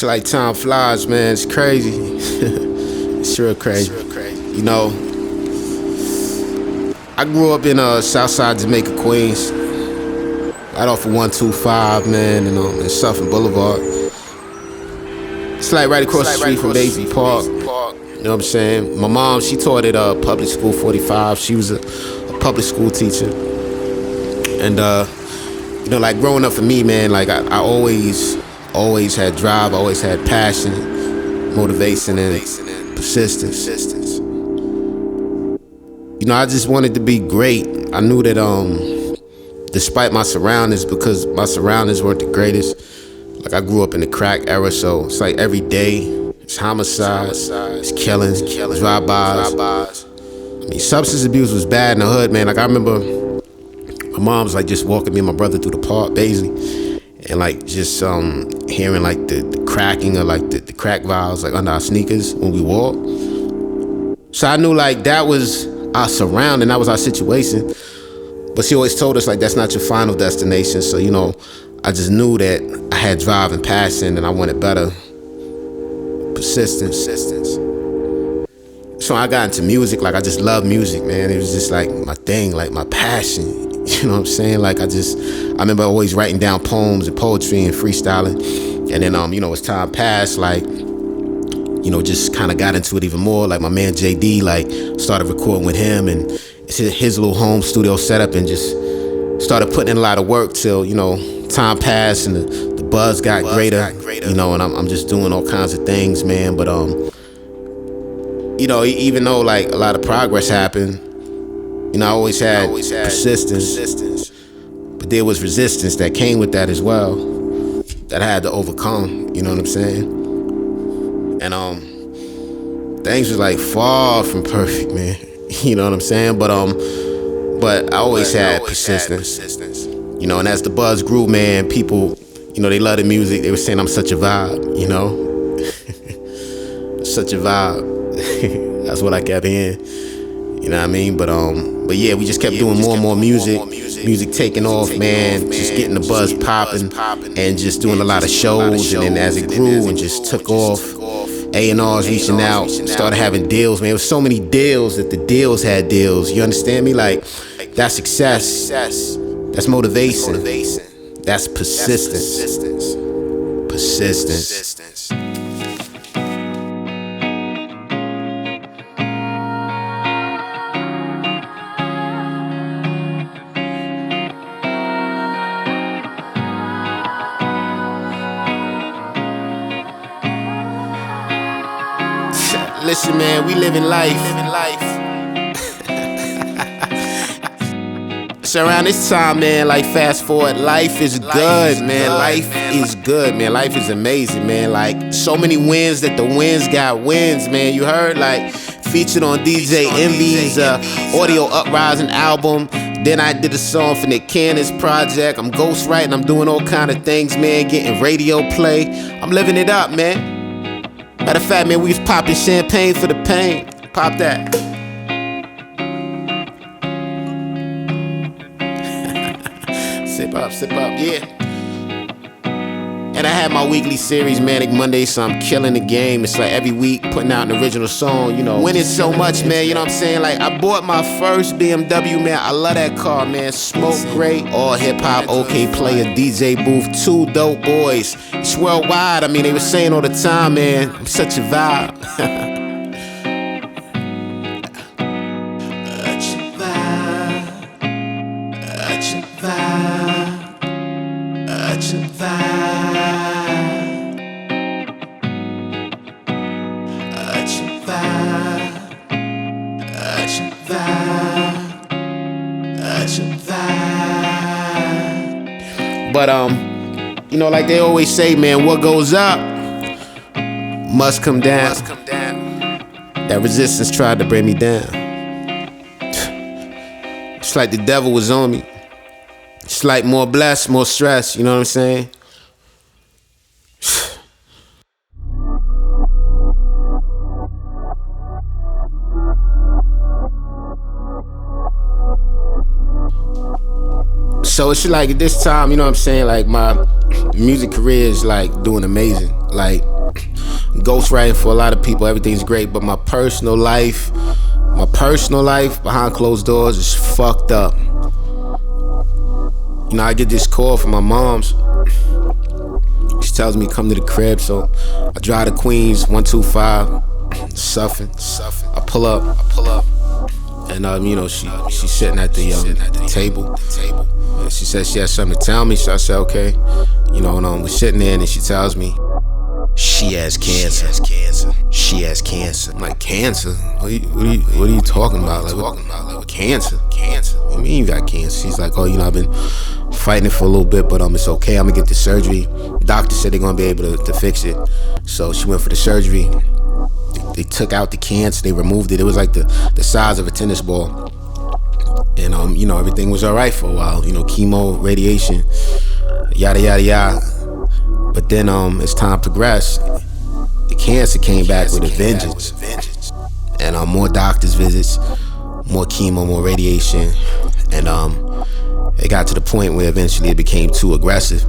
It's like time flies, man. It's crazy. It's real crazy. You know, I grew up in South Jamaica Queens, right off of 125, man, and Suffolk Boulevard. It's like right across the street from Daisy Park. You know what I'm saying? My mom, she taught at public school 45. She was a public school teacher. And you know, like growing up for me, man, like I always had drive, I always had passion, motivation, and persistence. You know, I just wanted to be great. I knew that despite my surroundings, because my surroundings weren't the greatest, like I grew up in the crack era, so it's like every day it's homicides, it's killings, drive-bys. I mean, substance abuse was bad in the hood, man. Like I remember my mom's like just walking me and my brother through the park, Baisley, and like just hearing like the cracking of like the crack vials like under our sneakers when we walked. So I knew like that was our surrounding, that was our situation. But she always told us like that's not your final destination. So you know, I just knew that I had drive and passion and I wanted better. Persistence. So I got into music, like I just love music, man. It was just like my thing, like my passion. You know what I'm saying? Like I remember always writing down poems and poetry and freestyling. And then you know, as time passed, like, you know, just kind of got into it even more. Like my man JD, like started recording with him and it's his little home studio setup, and just started putting in a lot of work till, you know, time passed and the buzz got greater, you know, and I'm just doing all kinds of things, man. But you know, even though like a lot of progress happened, you know, I always had persistence, but there was resistance that came with that as well, that I had to overcome, you know what I'm saying? And things was like far from perfect, man. You know what I'm saying? But I always had persistence. You know, and as the buzz grew, man, people, you know, they love the music. They were saying I'm such a vibe, you know? Such a vibe. That's what I kept hearing. You know what I mean? But yeah, we just kept doing more and more music. Music taking off, man. Just getting the buzz popping and just doing a lot of shows. And then as it grew and just took off, A&R's reaching out, started having deals, man. There was so many deals that the deals had deals. You understand me? Like, that's success. That's motivation. That's persistence. Listen, man, we living life. So around this time, man, like fast forward, life is good, man. Life is good, man. Life is amazing, man. Like so many wins that the wins got wins, man. You heard? Like featured on DJ Envy's Audio Uprising album. Then I did a song for Nick Cannon's project. I'm ghostwriting, I'm doing all kind of things, man. Getting radio play. I'm living it up, man. Matter of fact, man, we was popping champagne for the pain. Pop that. Sip up, yeah. And I had my weekly series, Manic Monday, so I'm killing the game. It's like every week putting out an original song, you know. Winning so much, man, you know what I'm saying? Like, I bought my first BMW, man. I love that car, man. Smoke great, all hip-hop, okay player, DJ booth, 2 dope boys. It's worldwide, I mean, they were saying all the time, man, I'm such a vibe. But you know, like they always say, man, what goes up must come down. That resistance tried to bring me down. It's like the devil was on me. It's like more blessed, more stress, you know what I'm saying? So it's like at this time, you know what I'm saying, like my music career is like doing amazing. Like ghostwriting for a lot of people, everything's great, but my personal life behind closed doors is fucked up. You know, I get this call from my mom's. She tells me come to the crib, so I drive to Queens, 125, Suffolk. I pull up, and you know, she's sitting at the table. And she said she has something to tell me, so I said okay. You know, and we're sitting there, and she tells me she has cancer. She has cancer. I'm like, cancer? What are you talking about? Like, what cancer? What do you mean you got cancer? She's like, oh, you know, I've been fighting it for a little bit, but it's okay. I'm gonna get the surgery. The doctor said they're gonna be able to fix it. So she went for the surgery. They took out the cancer. They removed it. It was like the size of a tennis ball. And you know, everything was all right for a while. You know, chemo, radiation, yada yada yada. But then as time progressed, the cancer came back with a vengeance. And more doctor's visits, more chemo, more radiation, and it got to the point where eventually it became too aggressive.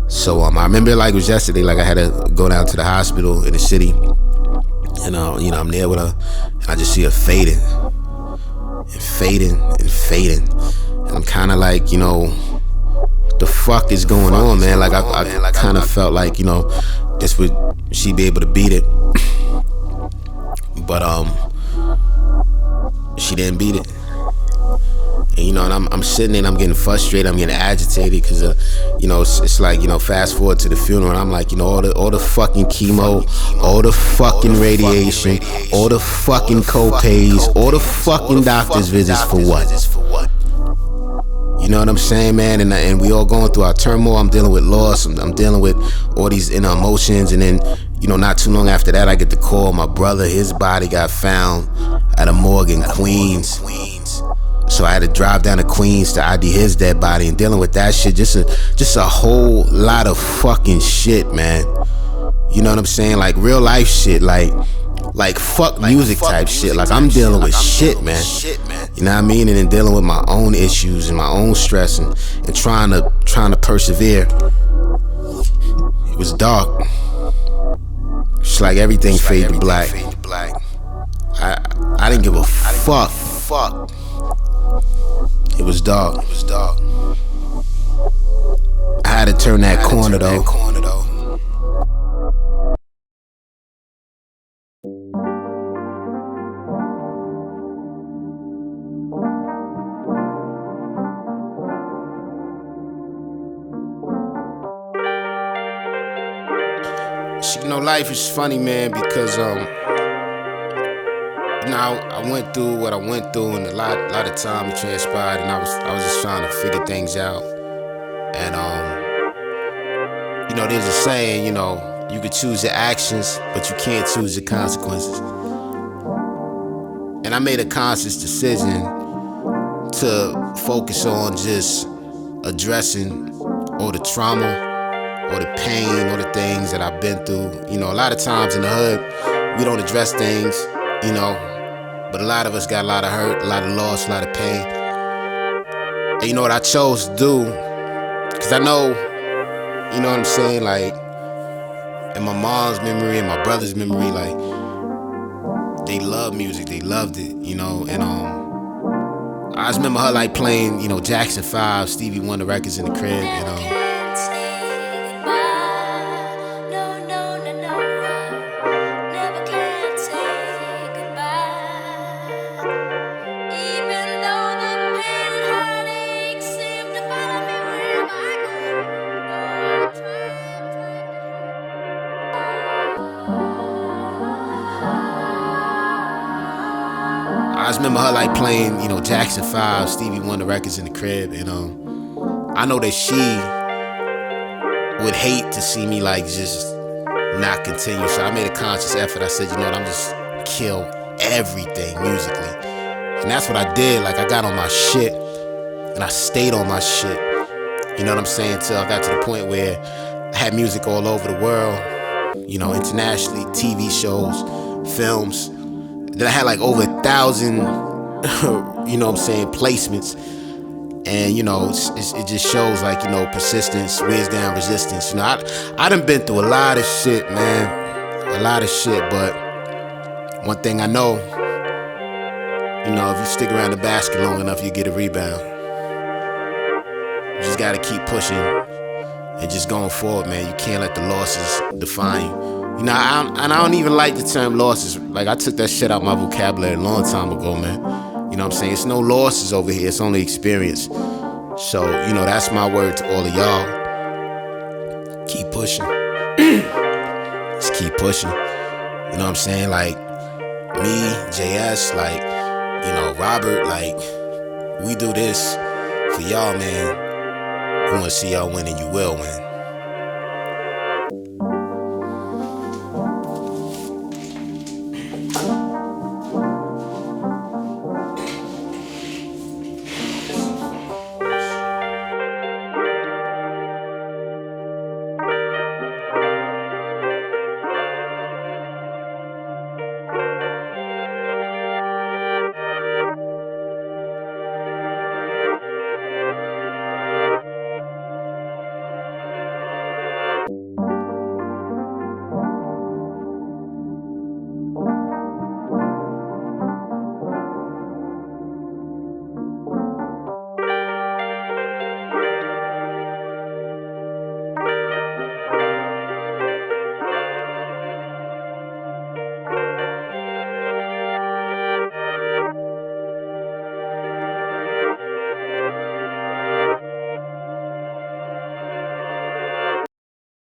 So I remember it like it was yesterday. Like I had to go down to the hospital in the city, and you know, I'm there with her, and I just see her fading, and I'm kind of like, you know, what the fuck is going on, man? Like I kind of felt like, you know, she'd be able to beat it, but she didn't beat it. And you know, and I'm sitting there and I'm getting frustrated, I'm getting agitated, because you know, it's like, you know, fast forward to the funeral, and I'm like, you know, all the fucking chemo, all the fucking radiation, all the fucking co-pays, all the fucking doctor's visits for what? You know what I'm saying, man? And we all going through our turmoil. I'm dealing with loss. I'm dealing with all these inner emotions. And then, you know, not too long after that, I get the call. My brother, his body got found at a morgue in Queens. So I had to drive down to Queens to ID his dead body, and dealing with that shit. Just a whole lot of fucking shit, man. You know what I'm saying? Like real life shit. Like fuck music type shit. Like I'm dealing with shit, man. You know what I mean? And then dealing with my own issues and my own stress, and trying to persevere. It was dark. It's like everything faded to black. I didn't give a fuck. It was dark. I had to turn that corner though. You know, life is funny, man, because you know, I went through what I went through, and a lot of time transpired, and I was just trying to figure things out. And you know, there's a saying, you know, you can choose your actions, but you can't choose your consequences. And I made a conscious decision to focus on just addressing all the trauma, or the pain, or the things that I've been through. You know, a lot of times in the hood, we don't address things, you know, but a lot of us got a lot of hurt, a lot of loss, a lot of pain. And you know what I chose to do? Because I know, you know what I'm saying, like, in my mom's memory and my brother's memory, like, they loved music, they loved it, you know, and I just remember her, like, playing, you know, Jackson 5, Stevie Wonder records in the crib, you know. I just remember her like playing, you know, Jackson 5, Stevie Wonder records in the crib, and I know that she would hate to see me like just not continue. So I made a conscious effort. I said, you know what, I'm just kill everything musically. And that's what I did. Like I got on my shit and I stayed on my shit. You know what I'm saying? Till I got to the point where I had music all over the world, you know, internationally, TV shows, films. Then I had like over 1,000, you know what I'm saying, placements. And, you know, it just shows like, you know, persistence wears down resistance. You know, I done been through a lot of shit, man. a lot of shit, but one thing I know, if you stick around the basket long enough, you get a rebound. You just gotta keep pushing and just going forward, man. You can't let the losses define you. I don't even like the term losses. Like, I took that shit out my vocabulary a long time ago, man. You know what I'm saying? It's no losses over here. It's only experience. So, that's my word to all of y'all. Keep pushing. Just keep pushing. You know what I'm saying? Like, me, JS, like, Robert, like, we do this for y'all, man. We want to see y'all win, and you will win.